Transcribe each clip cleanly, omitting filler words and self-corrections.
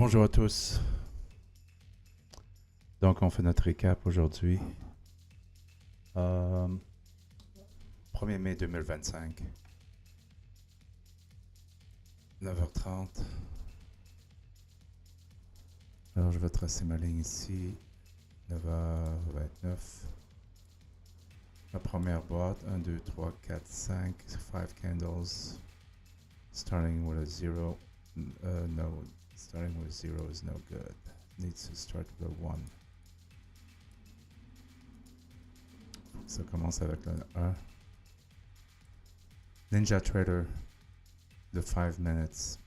Bonjour à tous. Donc, on fait notre récap aujourd'hui. 1er mai 2025. 9h30. Alors, je vais tracer ma ligne ici. 9h29. La première boîte. 1, 2, 3, 4, 5. 5 candles. Starting with a 0. No. Starting with 0 is no good. Needs to start with a 1. Ça commence avec le 1. Ninja Trader, the 5 minutes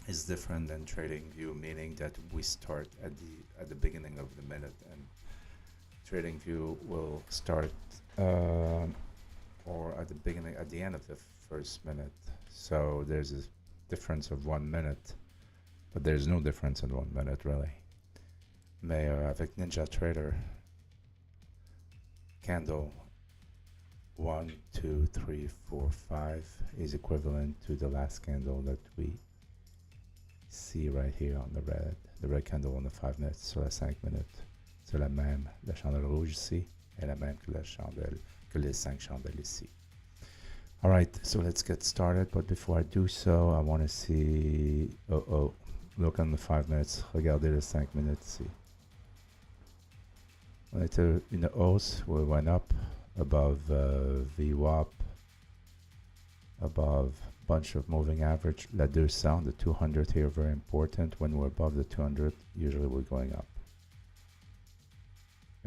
is different than trading view, meaning that we start at the beginning of the minute, and trading view will start or at the end of the first minute. So there's a difference of 1 minute, but there's no difference in 1 minute really. Mais avec Ninja Trader, candle 1, 2, 3, 4, 5 is equivalent to the last candle that we see right here on the red candle on the 5 minutes. Sur la 5 minutes, c'est la même. La chandelle rouge ici est la même que les 5 chandelles ici. All right, so let's get started. But before I do so, I want to see. Look on the 5 minutes. Regardez les 5 minutes ici. On était une hausse, we went up above VWAP, above bunch of moving average. La 200, the 200 here, very important. When we're above the 200, usually we're going up.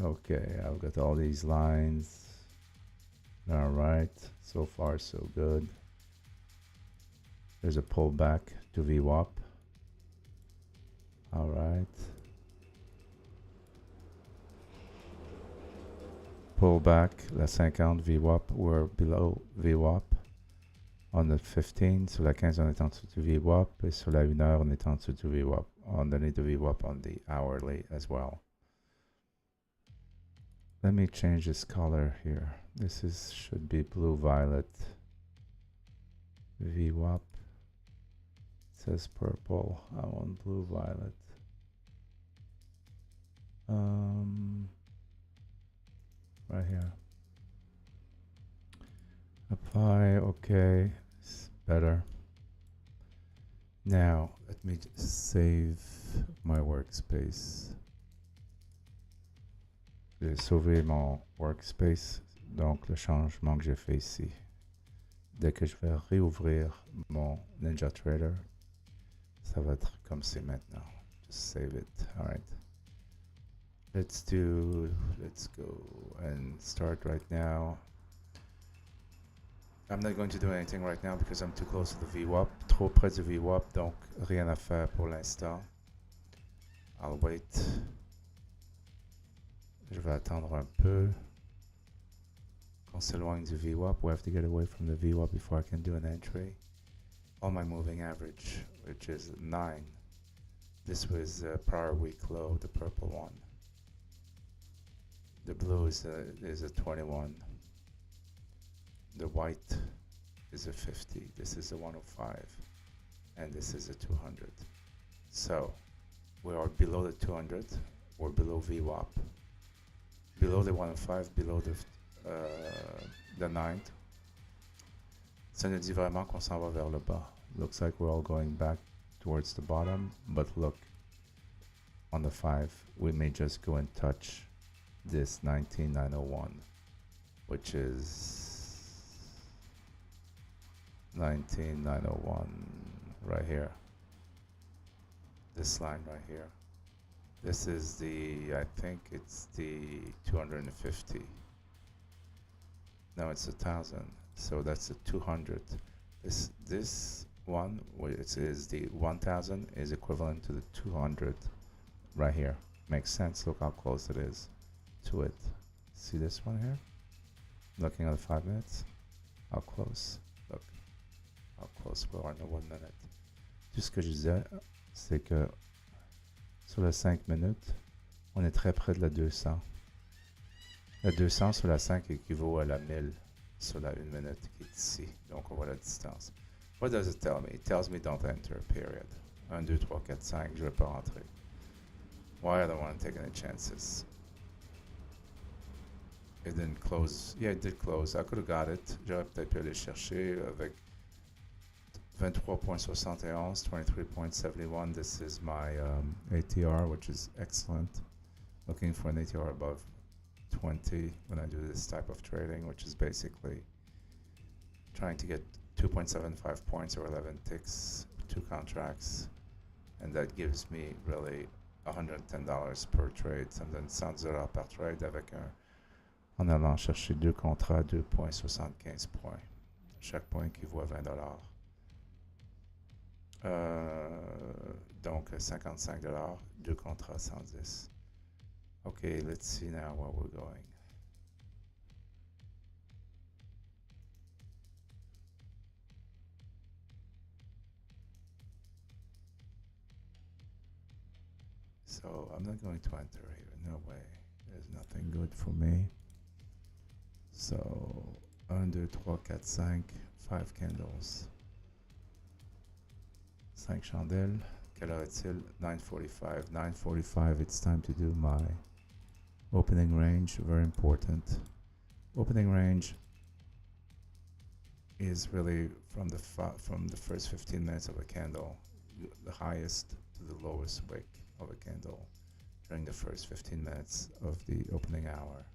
Okay, I've got all these lines. All right, so far so good. There's a pullback to VWAP. All right. Pull back, la 50 VWAP, we're below VWAP. On the 15, sur la 15 on est en dessous du VWAP, et sur la 1 heure on est en dessous du VWAP. Underneath the VWAP on the hourly as well. Let me change this color here. This should be blue violet. VWAP. It says purple. I want blue violet. Right here. Apply, okay, it's better. Now, let me just save my workspace. J'ai sauvé mon workspace, donc le changement que j'ai fait ici. Dès que je vais réouvrir mon Ninja Trader, ça va être comme c'est maintenant. Just save it, all right. Let's go and start right now. I'm not going to do anything right now because I'm too close to the VWAP. Trop près du VWAP, donc rien à faire pour l'instant. I'll wait. Je vais attendre un peu. Qu'on s'éloigne du VWAP. We have to get away from the VWAP before I can do an entry. On my moving average, which is 9. This was the prior week low, the purple one. The blue is a 21. The white is a 50. This is a 105. And this is a 200. So we are below the 200. We're below VWAP. Below the 105, below the 9. Ça nous dit vraiment qu'on s'en va vers le bas. Looks like we're all going back towards the bottom. But look, on the 5, we may just go and touch this 19901, which is 19901 right here. This line right here. This is I think it's the 250. No, it's 1,000. So that's the 200. This one, which is the 1,000, is equivalent to the 200 right here. Makes sense. Look how close it is to it. See this one here? Looking at the 5 minutes. How close? Look how close we are in the 1 minute. Tout ce que je disais, c'est que sur les 5 minutes, on est très près de la 200. La 200 sur la 5 équivaut à la 1000 sur la 1 minute qui est ici. Donc on voit la distance. What does it tell me? It tells me don't enter, period. 1, 2, 3, 4, 5, je vais pas rentrer. Why I don't want to take any chances? It didn't close. Yeah, it did close. I could have got it. J'aurais peut-être pu aller chercher avec 23.71, 23.71. This is my ATR, which is excellent. Looking for an ATR above 20 when I do this type of trading, which is basically trying to get 2.75 points or 11 ticks, 2 contracts, and that gives me really $110 per trade, something $100 par trade avec en allant chercher 2 contrats, 2.75 points. Chaque point équivaut à $20. Donc $55, 2 contrats, 110. Okay, let's see now where we're going. So I'm not going to enter here, no way. There's nothing good for me. So 1, 2, 3, 4, 5, 5 candles. 5 chandelles. Quelle heure est-il? 9:45. 9:45, it's time to do my opening range, very important. Opening range is really from the first 15 minutes of a candle, the highest to the lowest wick of a candle during the first 15 minutes of the opening hour.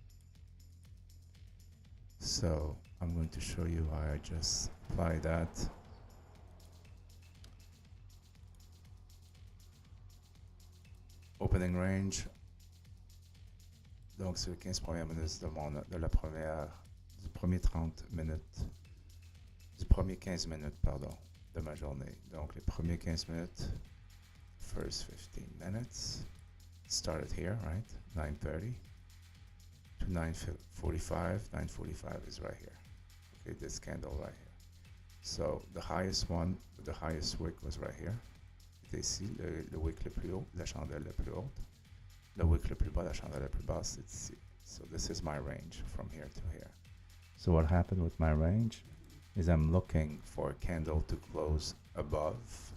So I'm going to show you how I just apply that. Opening range. Donc c'est les 15 premières minutes du premier 30 minutes, du premier 15 minutes, pardon, de ma journée. Donc les premiers 15 minutes, first 15 minutes, started here, right? 9:30 to 9:45. 9:45 is right here. Okay, this candle right here. So the highest one, the highest wick was right here. C'était ici, le wick le plus haut, la chandelle la plus haute. Le wick le plus bas, la chandelle la plus basse, c'est ici. So this is my range from here to here. So what happened with my range is I'm looking for a candle to close above.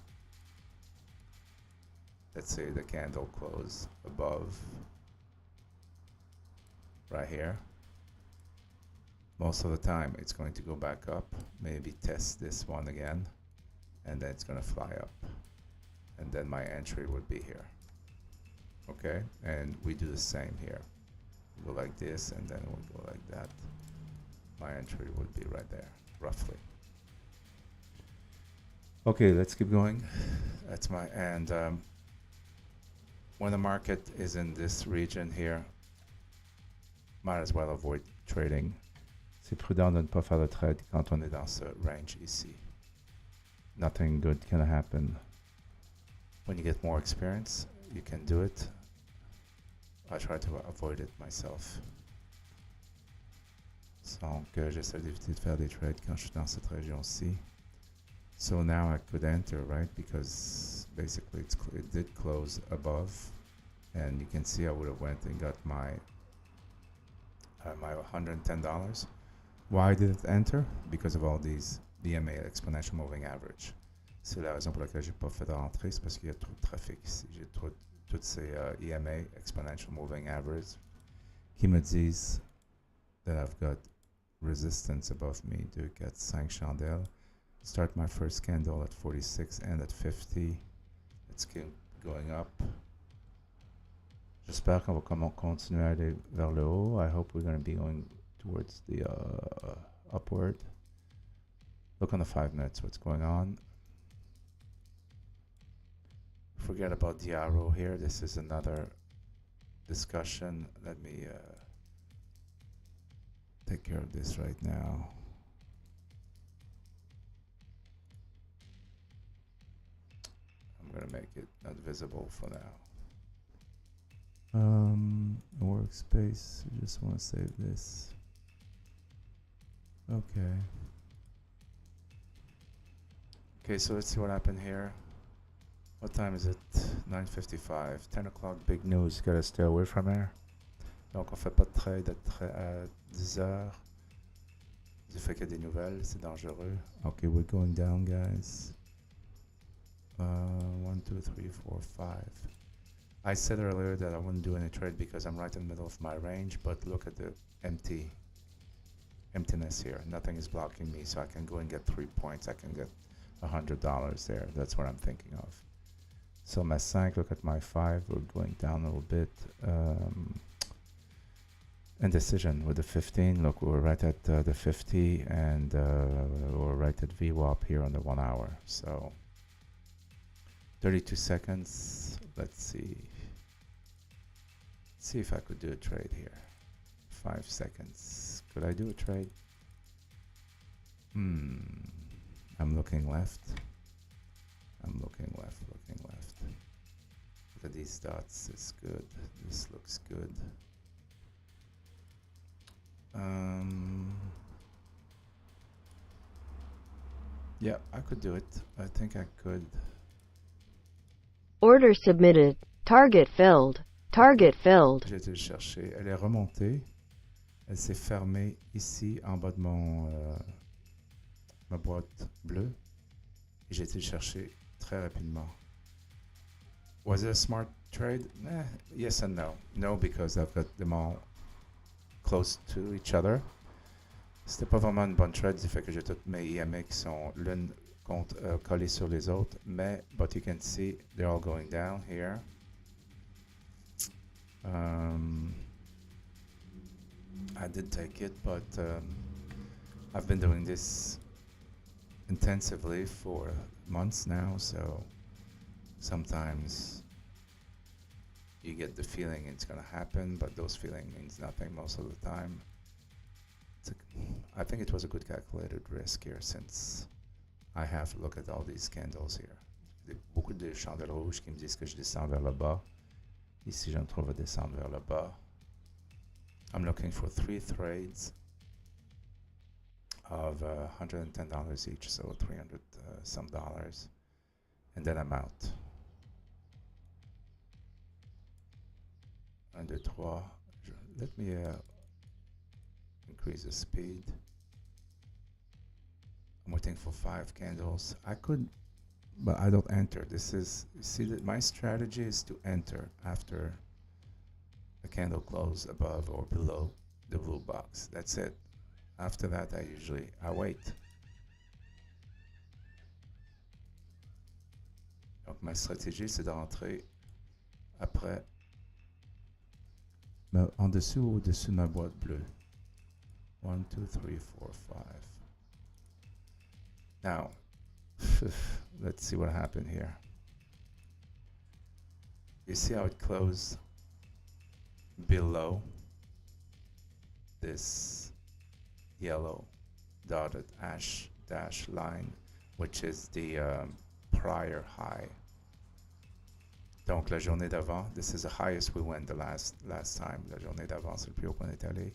Let's say the candle closed above right here. Most of the time it's going to go back up, maybe test this one again, and then it's going to fly up. And then my entry would be here. Okay, and we do the same here. We go like this, and then we go like that. My entry would be right there, roughly. Okay, let's keep going. That's my, and when the market is in this region here, might as well avoid trading. C'est prudent de ne pas faire de trade quand on est dans ce range ici. Nothing good can happen. When you get more experience, you can do it. I try to avoid it myself. Donc, j'essaie d'éviter de faire des trades quand je suis dans cette région-ci. So now I could enter, right? Because basically it did close above, and you can see I would have went and got my my $110. Why did it enter? Because of all these EMA, exponential moving average. C'est la raison pour laquelle j'ai pas fait de rentrée, c'est parce qu'il y a trop de trafic ici. J'ai trop toutes ces EMA, exponential moving average, qui me disent that I've got resistance above me. 2, 4, 5 chandelles. Start my first candle at 46 and at 50. Let's keep going up. J'espère qu'on va continuer à aller vers le haut. I hope we're going to be going towards the upward. Look on the 5 minutes, what's going on. Forget about the arrow here. This is another discussion. Let me take care of this right now. I'm going to make it not visible for now. Workspace, I just want to save this. Okay. Okay, so let's see what happened here. What time is it? 9:55. 10 o'clock, big news. Gotta stay away from here. Donc, on fait pas de trade à 10 heures. Du fait qu'il y a des nouvelles, c'est dangereux. Okay, we're going down, guys. 1, 2, 3, 4, 5. I said earlier that I wouldn't do any trade because I'm right in the middle of my range, but look at the emptiness here. Nothing is blocking me, so I can go and get 3 points. I can get $100 there. That's what I'm thinking of. So my 5, look at my 5. We're going down a little bit. Indecision with the 15. Look, we're right at the 50, and we're right at VWAP here on the 1 hour. So 32 seconds. Let's see. See if I could do a trade here. 5 seconds. Could I do a trade? I'm looking left. I'm looking left, looking left. Look at these dots. It's good. This looks good. Yeah, I could do it. I think I could. Order submitted. Target filled. Target filled. J'ai été le chercher. Elle est remontée. Elle s'est fermée ici en bas de ma boîte bleue. Et j'ai été le chercher très rapidement. Was it a smart trade? Yes and no. No, because I've got them all close to each other. C'était pas vraiment une bonne trade du fait que j'ai toutes mes IMA qui sont l'une collées sur les autres, mais but you can see they're all going down here. I did take it, but I've been doing this intensively for months now, so sometimes you get the feeling it's going to happen, but those feelings means nothing most of the time. I think it was a good calculated risk here, since I have to look at all these candles here. Beaucoup de chandelles rouges qui me disent que je descends vers le bas. Ici, je me trouve à descendre vers le bas. I'm looking for 3 trades of $110 each, so 300 some dollars, and then I'm out. 1, 2, 3. Let me increase the speed. I'm waiting for 5 candles. I could, but I don't enter. This is, you see that my strategy is to enter after the candle close above or below the blue box. That's it. After that, I wait. Donc ma stratégie, c'est de rentrer après, en dessous ou au-dessus de ma boîte bleue. 1, 2, 3, 4, 5. Now, let's see what happened here. You see how it closed below this yellow dotted ash dash line, which is the prior high. Donc la journée d'avant, this is the highest we went the last time. La journée d'avant, c'est le plus haut qu'on est allé.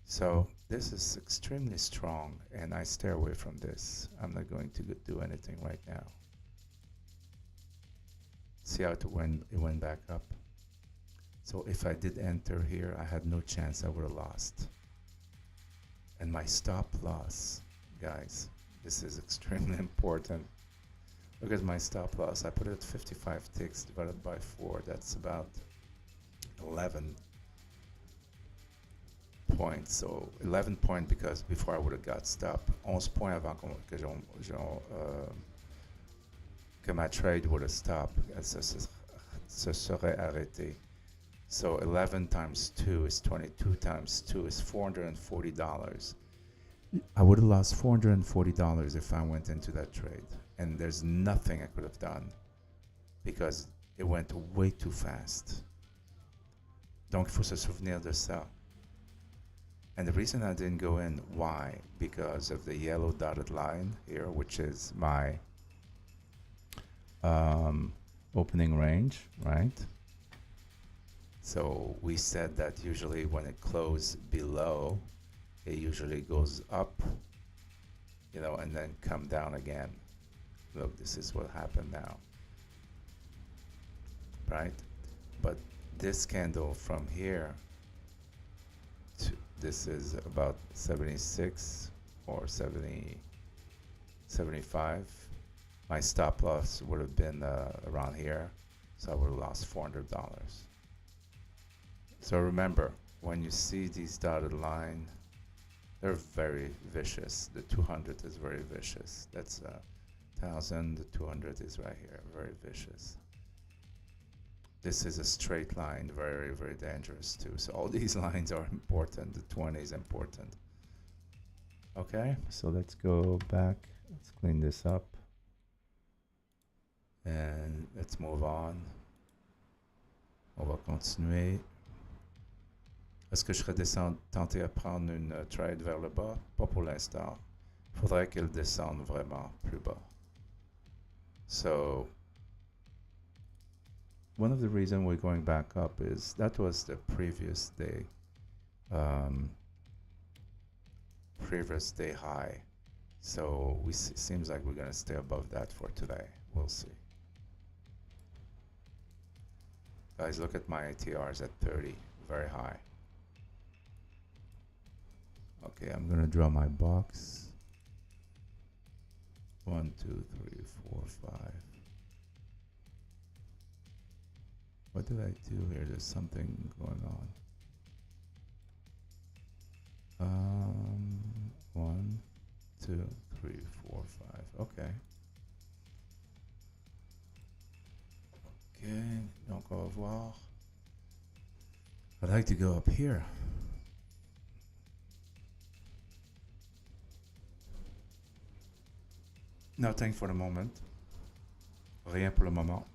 So this is extremely strong, and I stay away from this. I'm not going to do anything right now. See how it went back up? So if I did enter here, I had no chance. I would have lost. And my stop loss, guys, this is extremely important. Look at my stop loss. I put it at 55 ticks divided by 4. That's about 11 points. So 11 points because before I would have got stopped. 11 points avant que ma trade would have stopped. Se serait arrêté. So 11 times 2 is 22 times 2 is $440. I would have lost $440 if I went into that trade. And there's nothing I could have done because it went way too fast. Donc il faut se souvenir de ça. And the reason I didn't go in, why? Because of the yellow dotted line here, which is my opening range, right? So we said that usually when it closes below, it usually goes up, you know, and then come down again. Look, this is what happened now, right? But this candle from here to this is about 76 or 70, 75. my stop loss would have been around here, so I would have lost $400. So remember, when you see these dotted line, they're very vicious. The 200 is very vicious. That's 1,000. The 200 is right here, very vicious. This is a straight line, very, very dangerous too. So all these lines are important. The 20 is important. Okay, so let's go back. Let's clean this up. And let's move on. On va continuer. Est-ce que je serais tenté à prendre une trade vers le bas? Pas pour l'instant. Il faudrait qu'elle descende vraiment plus bas. So, one of the reasons we're going back up is that was the previous day high. So it seems like we're going to stay above that for today. We'll see. Guys, look at my ATRs at 30, very high. Okay, I'm going to draw my box. 1, 2, 3, 4, 5. What did I do here? There's something going on. 1, 2, 3, 4, 5. Okay. Okay, donc on va voir. I'd like to go up here. Nothing for the moment. Rien pour le moment.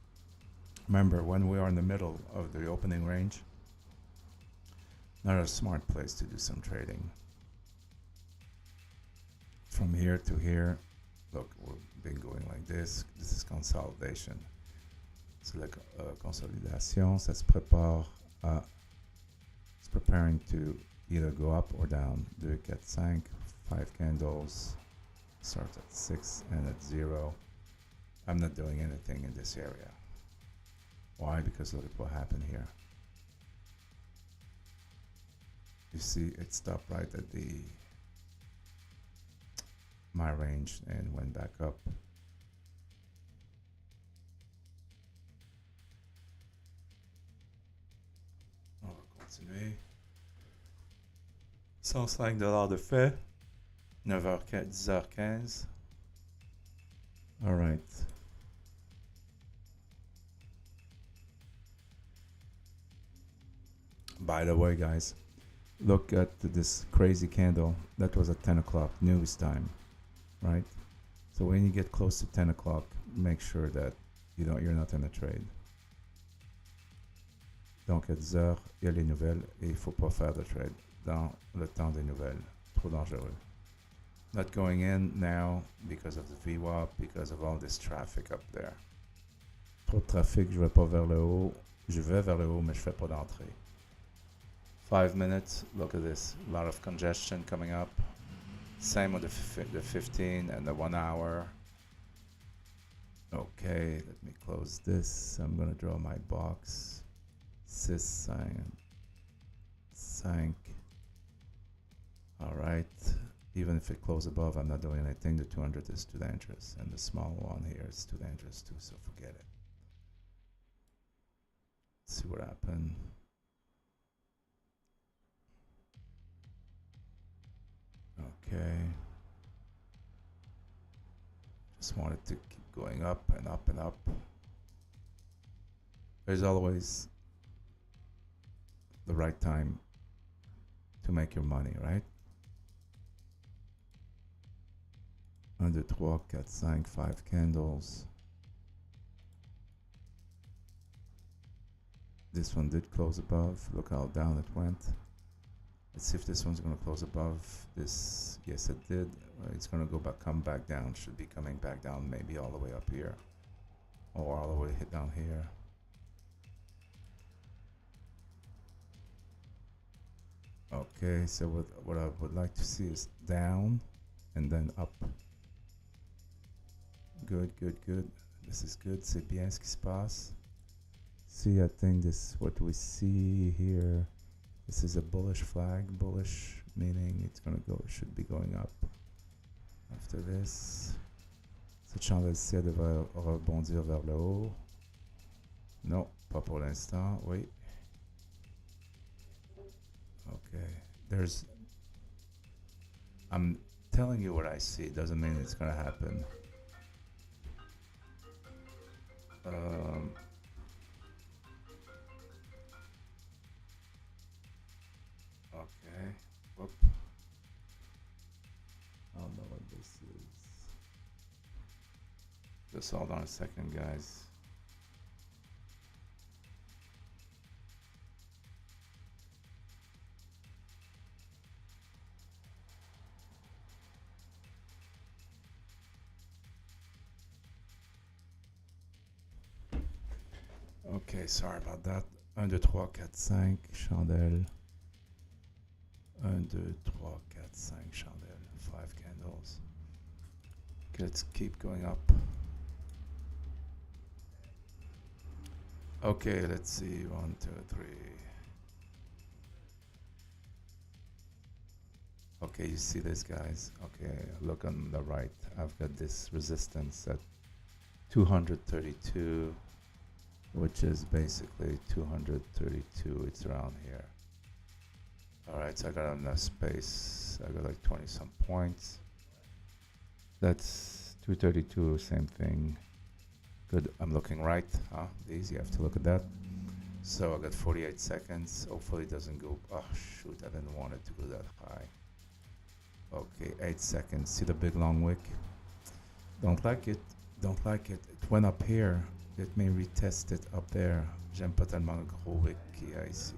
Remember, when we are in the middle of the opening range, not a smart place to do some trading. From here to here, look, we've been going like this. This is consolidation. C'est la consolidation. Ça se prépare à, it's preparing to either go up or down. 2, 4, 5, 5 candles. Start at 6 and at 0. I'm not doing anything in this area. Why? Because look at what happened here. You see, it stopped right at my range and went back up. On va continuer. $105 de fait. 9h15, 10h15. All right. By the way, guys, look at this crazy candle. That was at 10 o'clock news time, right? So when you get close to 10 o'clock, make sure that you're not in a trade. Donc à 10 heures, il y a les nouvelles et il ne faut pas faire de trade dans le temps des nouvelles. Trop dangereux. Not going in now because of the VWAP, because of all this traffic up there. Trop de trafic, je vais pas vers le haut. Je vais vers le haut, mais je fais pas d'entrée. 5 minutes, look at this. A lot of congestion coming up. Same with the 15 and the 1 hour. Okay, let me close this. I'm going to draw my box. 6, 5. All right. Even if it closes above, I'm not doing anything. The 200 is too dangerous. And the small one here is too dangerous too, so forget it. Let's see what happened. Okay. Just wanted to keep going up and up and up. There's always the right time to make your money, right? 1, 2, 3, 4, 5, 5 candles. This one did close above. Look how down it went. Let's see if this one's going to close above this. Yes, it did. It's going to come back down. Should be coming back down, maybe all the way up here, or all the way down here. Okay, so what I would like to see is down and then up. Good, good, good. This is good. C'est bien ce qui se passe. See, I think this what we see here. This is a bullish flag. Bullish meaning it's gonna go. Should be going up. After this, Cette chandelle-ci, elle devrait rebondir vers le haut. Non, pas pour l'instant. Oui. Okay. I'm telling you what I see. Doesn't mean it's gonna happen. Okay. Whoop. I don't know what this is. Just hold on a second, guys. Okay, sorry about that. 1, 2, 3, 4, 5 chandelles. 1, 2, 3, 4, 5 chandelles. 5 candles. Okay, let's keep going up. Okay, let's see. 1, 2, 3. Okay, you see this, guys? Okay, look on the right. I've got this resistance at 232, which is basically 232. It's around here. All right, so I got enough space. I got like 20 some points. That's 232, same thing. Good, I'm looking right, huh? These, you have to look at that. So I got 48 seconds. Hopefully it doesn't go, oh shoot, I didn't want it to go that high. Okay, 8 seconds. See the big long wick? Don't like it, don't like it. It went up here. Let me retest it up there. J'aime pas tellement le gros wick qu'il y a ici.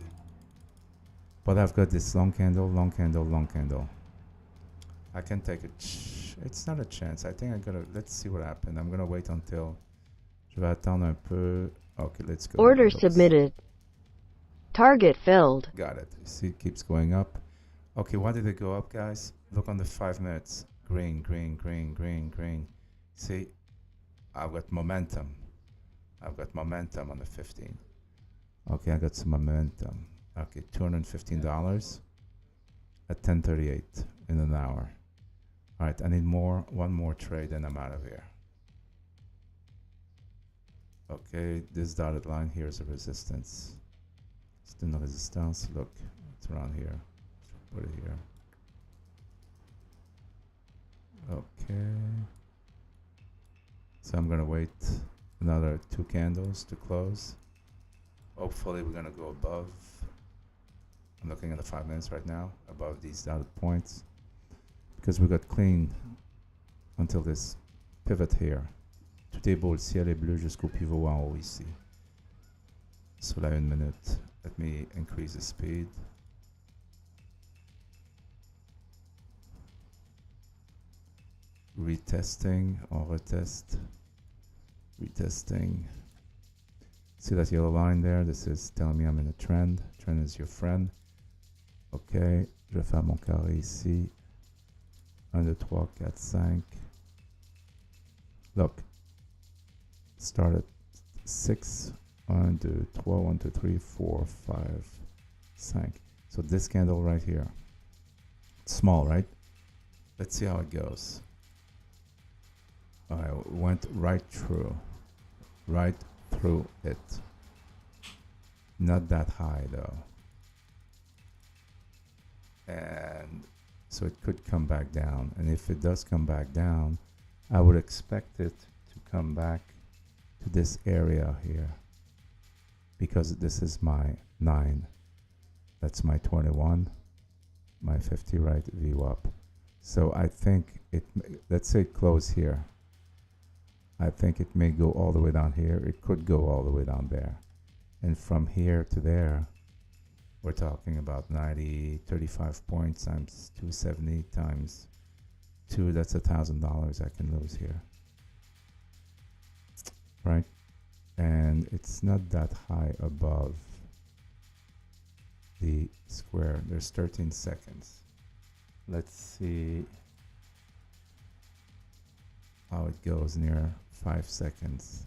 But I've got this long candle, long candle, long candle. I can take it. It's not a chance. I think I'm gonna, let's see what happened. I'm gonna wait until, je vais attendre un peu. Okay, let's go. Order submitted. Target filled. Got it. See, it keeps going up. Okay, why did it go up, guys? Look on the 5 minutes. Green, green, green, green, green. See, I've got momentum. I've got momentum on the 15. Okay, I got some momentum. Okay, $215 at 10:38 in an hour. All right, I need more, one more trade and I'm out of here. Okay, this dotted line here is a resistance. C'est une résistance. Look, it's around here. Put it here. Okay. So I'm gonna wait another 2 candles to close. Hopefully we're gonna go above. I'm looking at the 5 minutes right now, above these dotted points. Because we got clean until this pivot here. Tout est beau, le ciel est bleu jusqu'au pivot en haut ici. So là 1 minute. Let me increase the speed. Retesting, on retest. Retesting. See that yellow line there? This is telling me I'm in a trend. Trend is your friend. Ok, je vais faire mon carré ici. 1, 2, 3, 4, 5. Look. Start at 6. 1, 2, 3, 1, 2, 3, 4, 5, 5. So this candle right here. It's small, right? Let's see how it goes. I went right through it. Not that high though. And so it could come back down. And if it does come back down, I would expect it to come back to this area here. Because this is my 9. That's my 21. My 50 right VWAP. So I think it, let's say close here. I think it may go all the way down here. It could go all the way down there. And from here to there, we're talking about 35 points times 270 times 2. That's $1,000 I can lose here. Right? And it's not that high above the square. There's 13 seconds. Let's see how it goes near 5 seconds.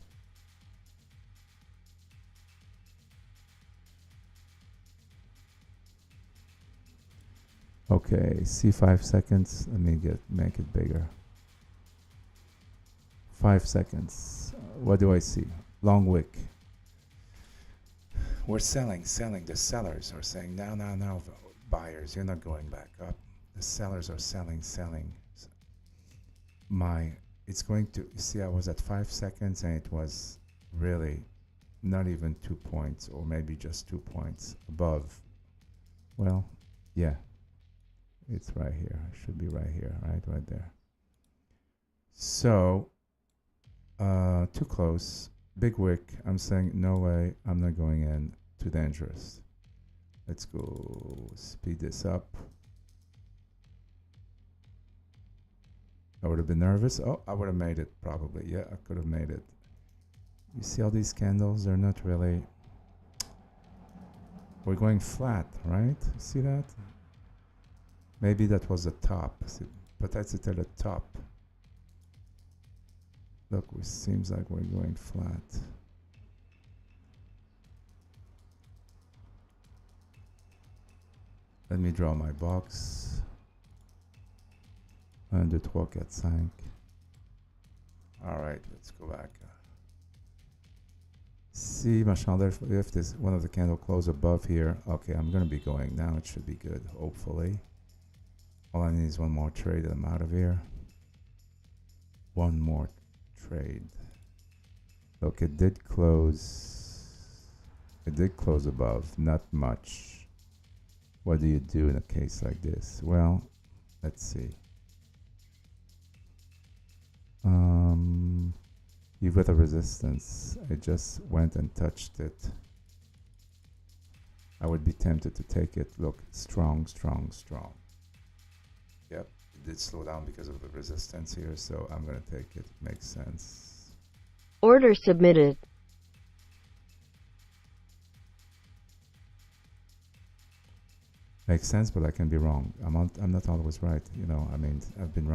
Okay, see 5 seconds. Let me make it bigger. 5 seconds. What do I see? Long wick. We're selling. The sellers are saying, now, buyers, you're not going back up. The sellers are selling. It's going to, you see, I was at 5 seconds and it was really not even 2 points, or maybe just 2 points above. Well, yeah, it's right here. It should be right here, right there. So, too close. Big wick. I'm saying, no way, I'm not going in. Too dangerous. Let's go speed this up. I would have been nervous. Oh, I would have made it probably. Yeah, I could have made it. You see all these candles? They're not really... We're going flat, right? See that? Maybe that was the top. But that's it at the top. Look, it seems like we're going flat. Let me draw my box. 1, 2, 3, 4, 5. All right, let's go back. See my chandelle, if this one of the candle close above here. Okay, I'm going to be going now. It should be good, hopefully. All I need is one more trade and I'm out of here. One more trade. Look, it did close. It did close above, not much. What do you do in a case like this? Well, let's see. You've got a resistance. I just went and touched it. I would be tempted to take it. Look, strong. Yep, it did slow down because of the resistance here, so I'm going to take it. Makes sense. Order submitted. Makes sense, but I can be wrong. I'm not always right. You know, I mean, I've been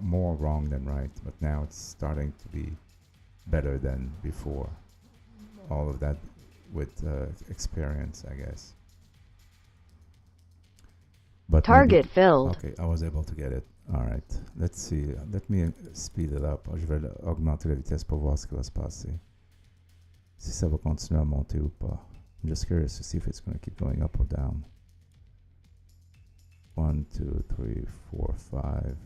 more wrong than right, but now it's starting to be better than before. All of that with experience, I guess. But Target filled. Okay, I was able to get it. All right, let's see. Let me speed it up. Je vais augmenter la vitesse pour voir ce qui va se passer. Si ça va continuer à monter ou pas. I'm just curious to see if it's going to keep going up or down. 1, 2, 3, 4, 5.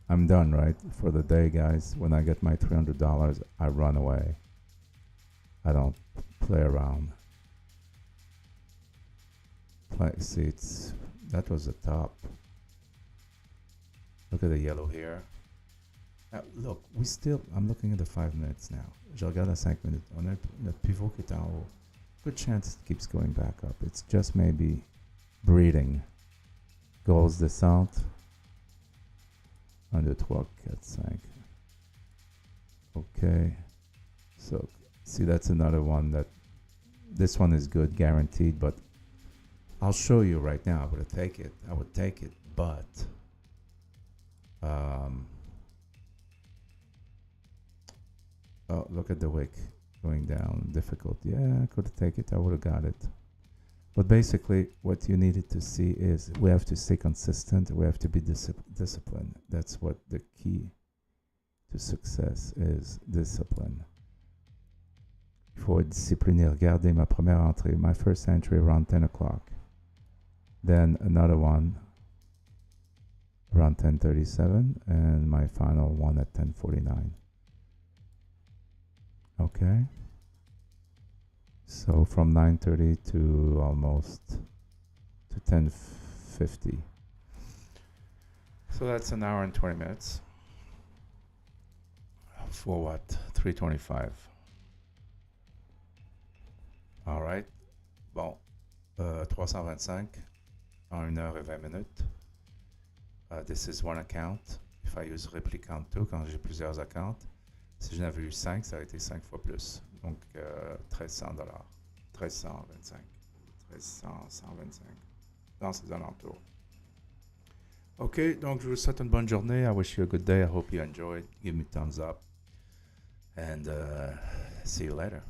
I'm done, right? For the day, guys. When I get my $300, I run away. I don't play around. Seats. That was the top. Look at the yellow here. Now, look, I'm looking at the 5 minutes now. Je regarde à 5 minutes. On a notre pivot qui est en haut. Good chance it keeps going back up. It's just maybe breathing. Grosse descente. 1, 2, 3, 4, 5. Okay. So, see, that's another one that... This one is good, guaranteed, but... I'll show you right now. I would take it, but... oh, look at the wick. Going down, difficult. Yeah, I could take it. I would have got it. But basically, what you needed to see is we have to stay consistent. We have to be disciplined. That's what the key to success is, discipline. Il faut être discipliné. Regardez ma première entrée. My first entry around 10 o'clock. Then another one around 10:37, and my final one at 10:49. Okay, so from 9:30 to almost to 10:50. So that's an hour and 20 minutes. For what? 325. All right. Bon, 325 en 1 heure et 20 minutes. This is one account. If I use replicant 2, quand j'ai plusieurs accounts, si je n'avais eu 5, ça aurait été 5 fois plus. Donc, $1,300. 1325. 125. Dans ces alentours. OK, donc je vous souhaite une bonne journée. I wish you a good day. I hope you enjoyed. Give me thumbs up. And see you later.